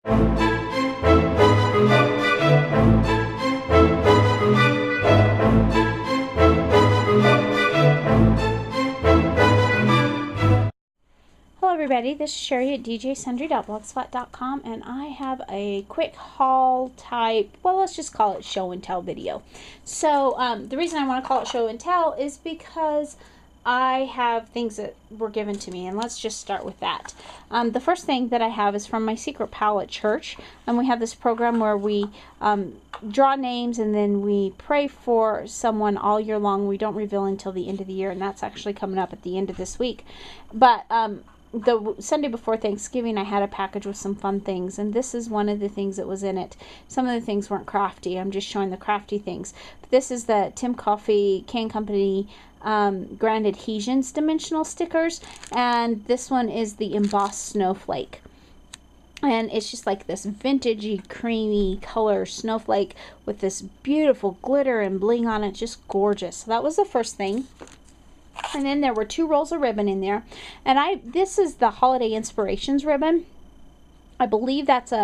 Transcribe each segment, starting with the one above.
Hello everybody, this is Sherry at djsundry.blogspot.com, and I have a quick haul type, well, let's just call it show and tell video. So the reason I want to call it show and tell is because I have things that were given to me, and let's just start with that. The first thing that I have is from my secret pal at church, and we have this program where we draw names and then we pray for someone all year long. We don't reveal until the end of the year, and that's actually coming up at the end of this week. But the Sunday before Thanksgiving, I had a package with some fun things, and this is one of the things that was in it. Some of the things weren't crafty. I'm just showing the crafty things. But this is the Tim Coffey Can Company Grand Adhesions dimensional stickers, and this one is the embossed snowflake. And it's just like this vintagey, creamy color snowflake with this beautiful glitter and bling on it. Just gorgeous. So that was the first thing. And then there were 2 rolls of ribbon in there. And this is the Holiday Inspirations ribbon. I believe that's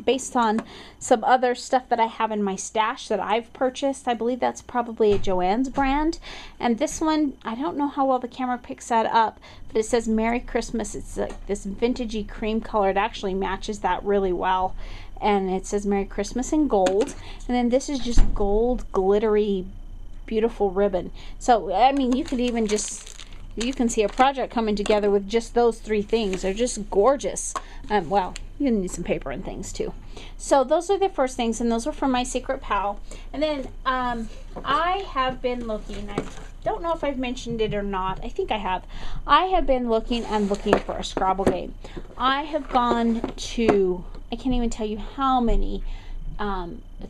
based on some other stuff that I have in my stash that I've purchased. I believe that's probably a Joann's brand. And this one, I don't know how well the camera picks that up, but it says Merry Christmas. It's like this vintagey cream color. It actually matches that really well. And it says Merry Christmas in gold. And then this is just gold, glittery, beautiful ribbon. So, I mean, you could even you can see a project coming together with just those 3 things. They're just gorgeous. Well, you need some paper and things too. So those are the first things, and those were from my secret pal. And then I have been looking, I don't know if I've mentioned it or not. I think I have. I have been looking for a Scrabble game. I have gone to, I can't even tell you how many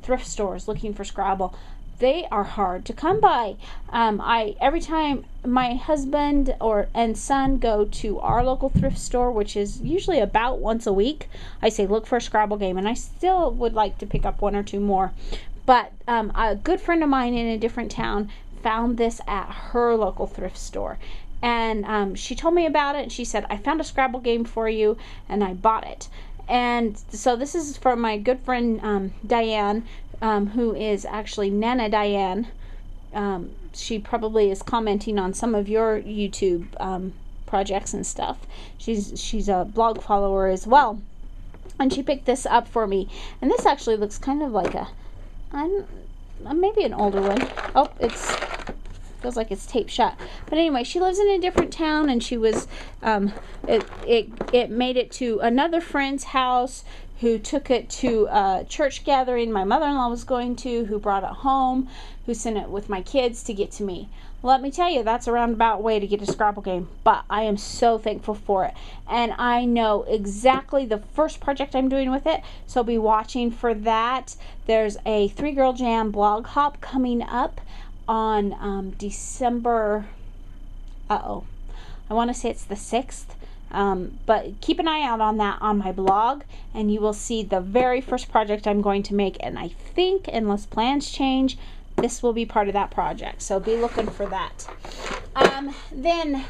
thrift stores looking for Scrabble. They are hard to come by. Every time my husband and son go to our local thrift store, which is usually about once a week, I say look for a Scrabble game, and I still would like to pick up 1 or 2 more. But a good friend of mine in a different town found this at her local thrift store, and she told me about it, and she said, I found a Scrabble game for you, and I bought it. And so this is from my good friend Diane, who is actually Nana Diane. She probably is commenting on some of your YouTube projects and stuff. She's a blog follower as well, and she picked this up for me. And this actually looks kind of like maybe an older one. Oh, feels like it's taped shut. But anyway, she lives in a different town, and she was it made it to another friend's house, who took it to a church gathering my mother-in-law was going to, who brought it home, who sent it with my kids to get to me. Let me tell you, that's a roundabout way to get a Scrabble game, but I am so thankful for it. And I know exactly the first project I'm doing with it, so be watching for that. There's a 3 Girl Jam blog hop coming up on December, I want to say it's the 6th. But keep an eye out on that on my blog, and you will see the very first project I'm going to make. And I think, unless plans change, this will be part of that project. So be looking for that. Then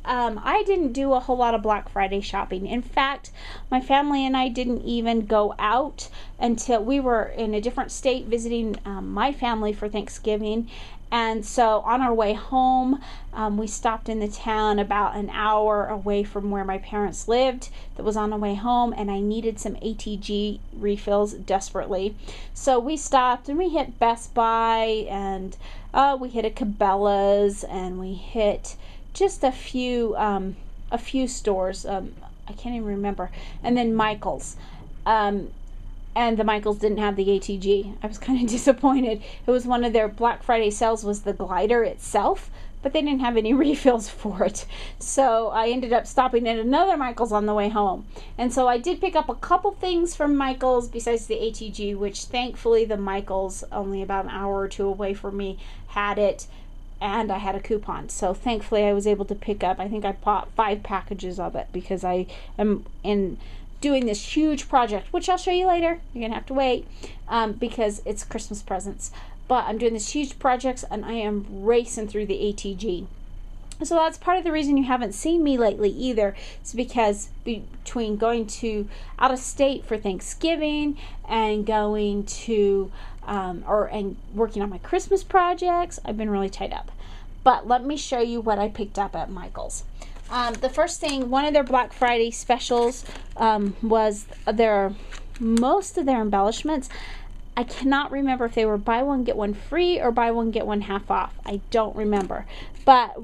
I didn't do a whole lot of Black Friday shopping. In fact, my family and I didn't even go out until we were in a different state visiting my family for Thanksgiving. And so on our way home, we stopped in the town about an hour away from where my parents lived that was on the way home, and I needed some ATG refills desperately. So we stopped and we hit Best Buy, and we hit a Cabela's, and we hit just a few stores. I can't even remember. And then Michael's. And the Michaels didn't have the ATG. I was kind of disappointed. It was one of their Black Friday sales was the glider itself, but they didn't have any refills for it. So I ended up stopping at another Michaels on the way home. And so I did pick up a couple things from Michaels besides the ATG, which thankfully the Michaels, only about an hour or 2 away from me, had it. And I had a coupon. So thankfully I was able to pick up, I think I bought 5 packages of it, because I am doing this huge project, which I'll show you later. You're gonna have to wait because it's Christmas presents. But I'm doing this huge project, and I am racing through the ATG. So that's part of the reason you haven't seen me lately either. It's because between going to out of state for Thanksgiving and going to and working on my Christmas projects, I've been really tied up. But let me show you what I picked up at Michael's. The first thing, one of their Black Friday specials was most of their embellishments. I cannot remember if they were buy one get one free or buy one get one half off. I don't remember. But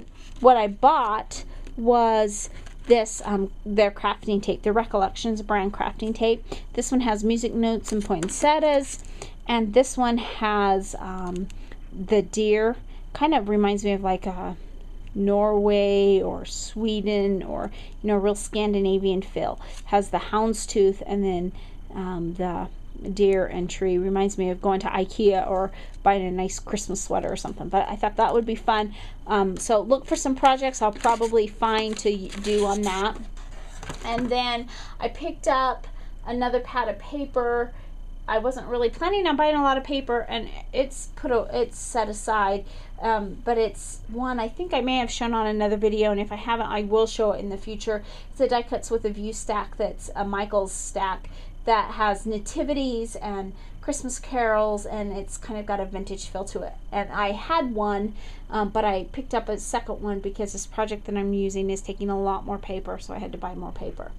what I bought was this, their crafting tape, their Recollections brand crafting tape. This one has music notes and poinsettias, and this one has the deer. Kind of reminds me of like a Norway or Sweden, or real Scandinavian feel. Has the houndstooth, and then the deer and tree. Reminds me of going to IKEA or buying a nice Christmas sweater or something. But I thought that would be fun. So look for some projects I'll probably find to do on that. And then I picked up another pad of paper. I wasn't really planning on buying a lot of paper, and it's set aside. But it's one I think I may have shown on another video, and if I haven't, I will show it in the future. It's a Die Cuts with a View stack that's a Michael's stack that has nativities and Christmas carols, and it's kind of got a vintage feel to it. And I had one, but I picked up a second one because this project that I'm using is taking a lot more paper, so I had to buy more paper.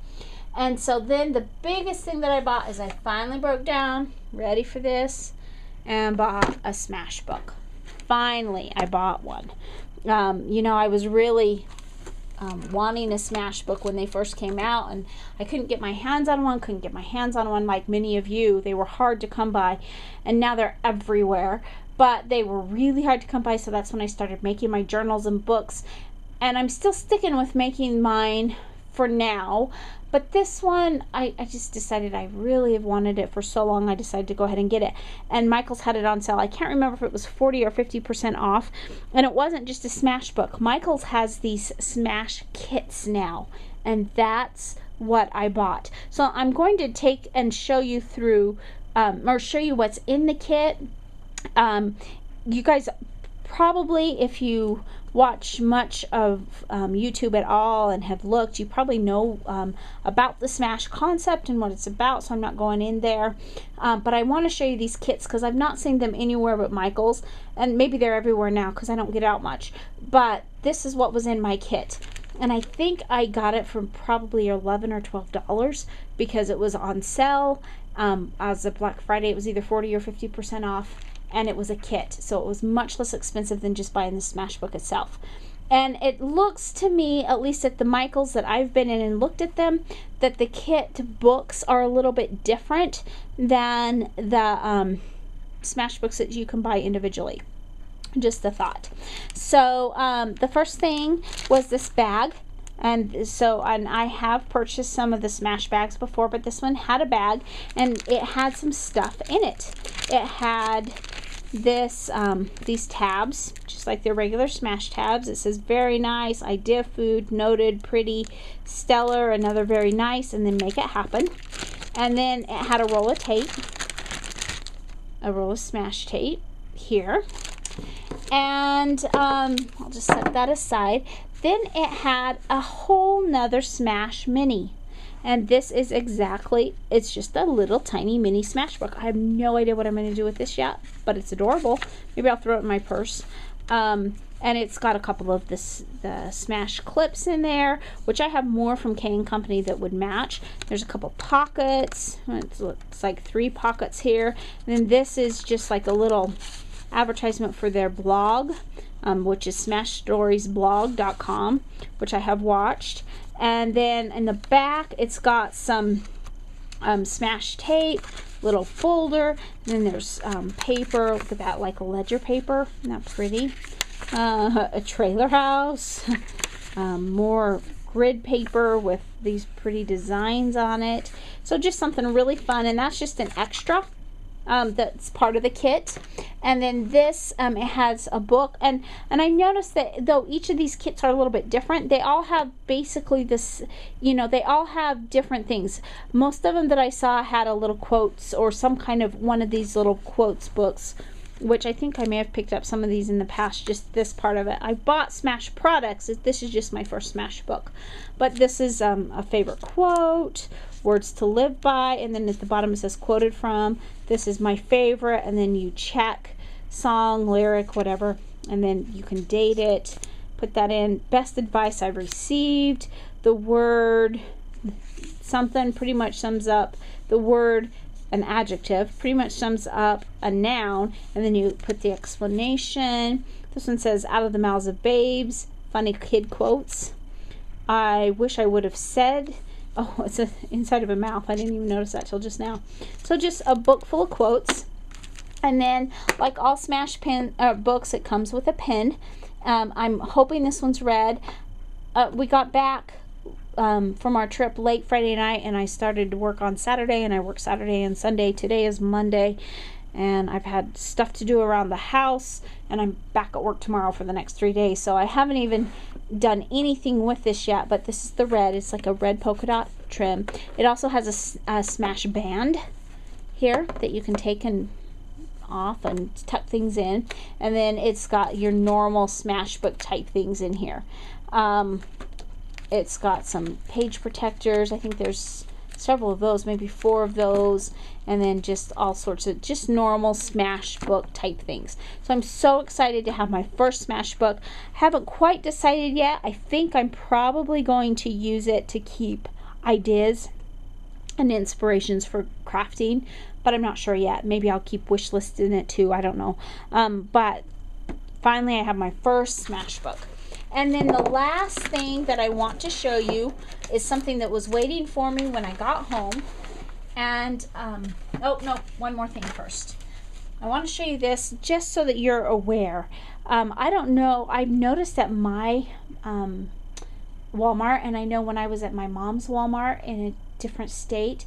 And so then the biggest thing that I bought is I finally broke down, ready for this, and bought a Smash book. Finally, I bought one. I was really wanting a Smash book when they first came out, and I couldn't get my hands on one, like many of you. They were hard to come by, and now they're everywhere. But they were really hard to come by, so that's when I started making my journals and books. And I'm still sticking with making mine for now. But this one, I just decided I really have wanted it for so long, I decided to go ahead and get it. And Michael's had it on sale. I can't remember if it was 40 or 50% off. And it wasn't just a Smash book. Michael's has these Smash kits now. And that's what I bought. So I'm going to take and show you through, or show you what's in the kit. You guys probably, if you watch much of YouTube at all and have looked, you probably know about the Smash concept and what it's about, so I'm not going in there. But I want to show you these kits because I've not seen them anywhere but Michael's, and maybe they're everywhere now because I don't get out much. But this is what was in my kit, and I think I got it for probably $11 or $12 because it was on sale. As of Black Friday, it was either 40 or 50% off. And it was a kit, so it was much less expensive than just buying the Smash book itself. And it looks to me, at least at the Michaels that I've been in and looked at them, that the kit books are a little bit different than the Smash books that you can buy individually. Just a thought. So the first thing was this bag. And I have purchased some of the Smash bags before, but this one had a bag, and it had some stuff in it. It had this these tabs, just like their regular Smash tabs. It says very nice, idea food, noted, pretty, stellar, another very nice, and then make it happen. And then it had a roll of tape, a roll of Smash tape here. And I'll just set that aside. Then it had a whole nother Smash Mini. And this is exactly, it's just a little tiny mini Smash book. I have no idea what I'm going to do with this yet, but it's adorable. Maybe I'll throw it in my purse. And it's got a couple of the Smash clips in there, which I have more from K & Company that would match. There's a couple pockets. It looks like 3 pockets here. And then this is just like a little advertisement for their blog, which is smashstoriesblog.com, which I have watched. And then in the back, it's got some Smash tape, little folder, and then there's paper. Look at that, like ledger paper. Isn't that pretty? A trailer house, more grid paper with these pretty designs on it. So just something really fun, and that's just an extra. That's part of the kit. And then this, it has a book, and I noticed that though each of these kits are a little bit different, they all have basically this, they all have different things. Most of them that I saw had a little quotes or some kind of one of these little quotes books which I think I may have picked up some of these in the past, just this part of it. I bought Smash products. This is just my first Smash book. But this is a favorite quote, words to live by, and then at the bottom it says quoted from. This is my favorite, and then you check song, lyric, whatever, and then you can date it, put that in. Best advice I've received. The word something pretty much sums up the word. An adjective pretty much sums up a noun, and then you put the explanation. This one says out of the mouths of babes, funny kid quotes. I wish I would have said. Oh, it's inside of a mouth. I didn't even notice that till just now. So just a book full of quotes. And then, like all Smash pen books, it comes with a pen. I'm hoping this one's red. We got back from our trip late Friday night, and I started to work on Saturday, and I work Saturday and Sunday. Today is Monday, and I've had stuff to do around the house, and I'm back at work tomorrow for the next 3 days, so I haven't even done anything with this yet. But this is the red. It's like a red polka dot trim. It also has a Smash band here that you can take and off and tuck things in, and then it's got your normal Smash book type things in here. It's got some page protectors. I think there's several of those, maybe 4 of those, and then just all sorts of just normal Smash book type things. So I'm so excited to have my first Smash book. Haven't quite decided yet. I think I'm probably going to use it to keep ideas and inspirations for crafting, but I'm not sure yet. Maybe I'll keep wish listing it too. I don't know. But finally I have my first Smash book. And then the last thing that I want to show you is something that was waiting for me when I got home. And, oh, no, one more thing first. I want to show you this just so that you're aware. I don't know, I've noticed that my Walmart, and I know when I was at my mom's Walmart in a different state,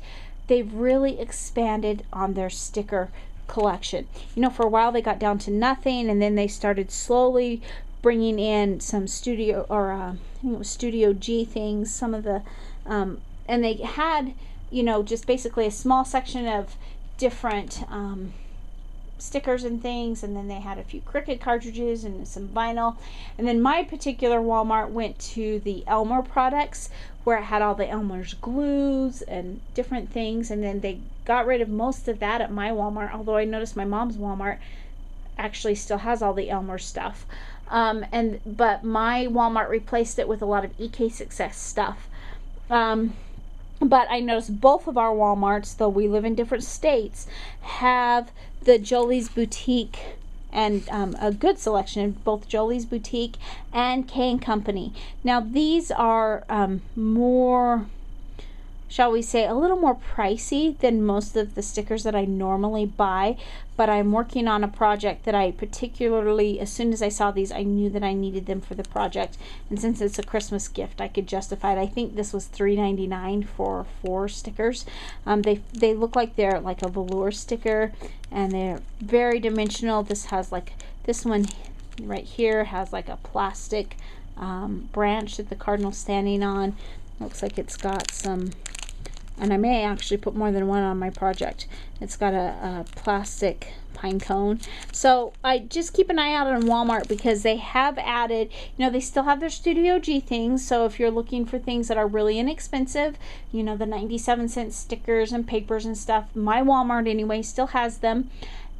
they've really expanded on their sticker collection. You know, for a while they got down to nothing, and then they started slowly bringing in some studio, or I think it was Studio G things, some of the, and they had, you know, just basically a small section of different stickers and things, and then they had a few Cricut cartridges and some vinyl. And then my particular Walmart went to the Elmer products, where it had all the Elmer's glues and different things, and then they got rid of most of that at my Walmart, although I noticed my mom's Walmart actually still has all the Elmer stuff. But my Walmart replaced it with a lot of EK Success stuff. But I noticed both of our Walmarts, though we live in different states, have the Jolie's Boutique, and a good selection of both Jolie's Boutique and K & Company. Now these are more, shall we say, a little more pricey than most of the stickers that I normally buy, but I'm working on a project that I particularly, as soon as I saw these, I knew that I needed them for the project, and since it's a Christmas gift, I could justify it. I think this was $3.99 for 4 stickers. They look like they're like a velour sticker, and they're very dimensional. This has like, this one right here has like a plastic branch that the cardinal's standing on. Looks like it's got some, and I may actually put more than one on my project. It's got a plastic pine cone. So I just keep an eye out on Walmart, because they have added, you know, they still have their Studio G things. So if you're looking for things that are really inexpensive, you know, the 97-cent stickers and papers and stuff, my Walmart anyway still has them.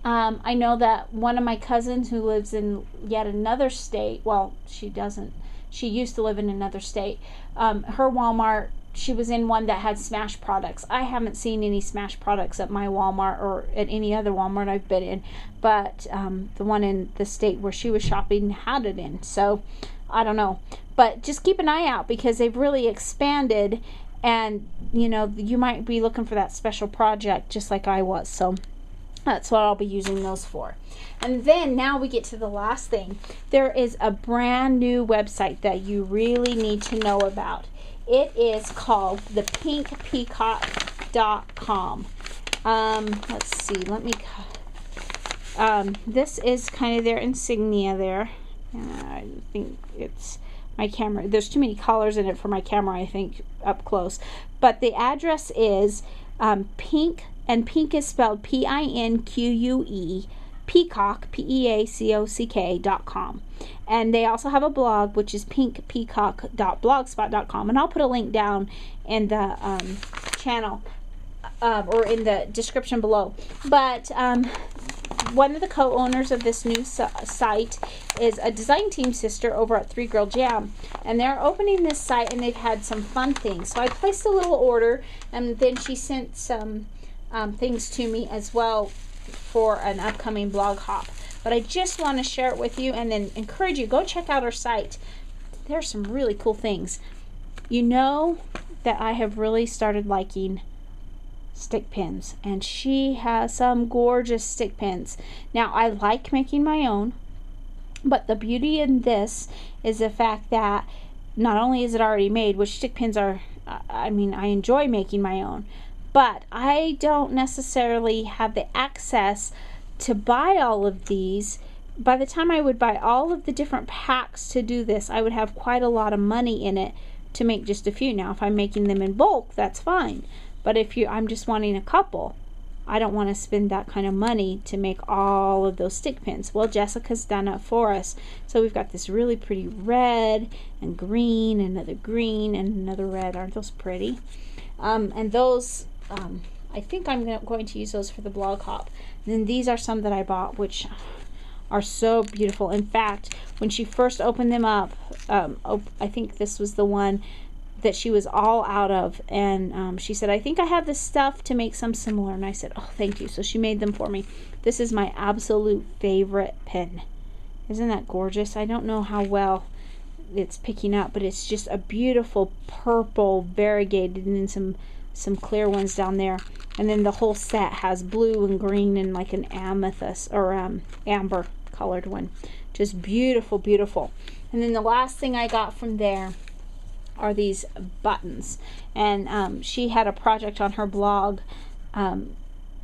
I know that one of my cousins who lives in yet another state, well, she doesn't, she used to live in another state, her Walmart, she was in one that had Smash products. I haven't seen any Smash products at my Walmart or at any other Walmart I've been in, but the one in the state where she was shopping had it in. So I don't know, but just keep an eye out, because they've really expanded, and you know, you might be looking for that special project just like I was. So that's what I'll be using those for. And then now we get to the last thing. There is a brand new website that you really need to know about. It is called thepinkpeacock.com. Let's see, let me, this is kind of their insignia there. I think it's my camera. There's too many colors in it for my camera, I think, up close. But the address is pink, and pink is spelled Pinque, Peacock, peacock.com. And they also have a blog, which is pinkpeacock.blogspot.com. And I'll put a link down in the channel or in the description below. But one of the co-owners of this new site is a design team sister over at 3 Girl Jam, and they're opening this site, and they've had some fun things. So I placed a little order, and then she sent some things to me as well for an upcoming blog hop. But I just want to share it with you and then encourage you, go check out her site. There's some really cool things. You know that I have really started liking stick pins, and she has some gorgeous stick pins. Now, I like making my own, but the beauty in this is the fact that not only is it already made, which stick pins are, I mean, I enjoy making my own, but I don't necessarily have the access to buy all of these. By the time I would buy all of the different packs to do this, I would have quite a lot of money in it to make just a few. Now, if I'm making them in bulk, that's fine. But if I'm just wanting a couple, I don't want to spend that kind of money to make all of those stick pins. Well, Jessica's done it for us. So we've got this really pretty red and green, another green and another red. Aren't those pretty? And those, I think I'm going to use those for the blog hop. And then these are some that I bought, which are so beautiful. In fact, when she first opened them up, I think this was the one that she was all out of, and she said, I think I have the stuff to make some similar. And I said, oh, thank you. So she made them for me. This is my absolute favorite pin. Isn't that gorgeous? I don't know how well it's picking up, but it's just a beautiful purple variegated, and then some clear ones down there. And then the whole set has blue and green and like an amethyst or amber colored one. Just beautiful, beautiful. And then the last thing I got from there are these buttons. And she had a project on her blog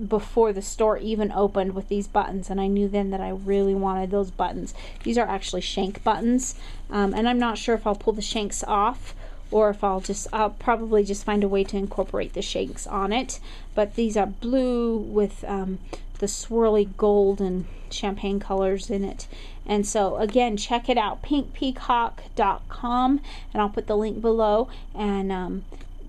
before the store even opened with these buttons, and I knew then that I really wanted those buttons. These are actually shank buttons, and I'm not sure if I'll pull the shanks off or if I'll probably just find a way to incorporate the shanks on it. But these are blue with the swirly gold and champagne colors in it. And so again, check it out, pinkpeacock.com, and I'll put the link below, and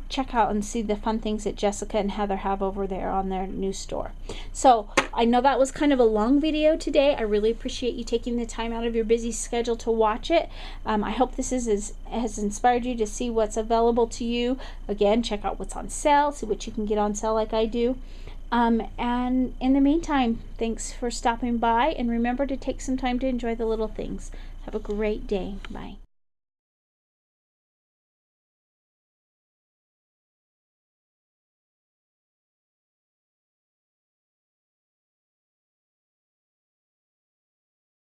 check out and see the fun things that Jessica and Heather have over there on their new store. So I know that was kind of a long video today. I really appreciate you taking the time out of your busy schedule to watch it. I hope this has inspired you to see what's available to you. Again, check out what's on sale, see what you can get on sale like I do. And in the meantime, thanks for stopping by, and remember to take some time to enjoy the little things. Have a great day. Bye.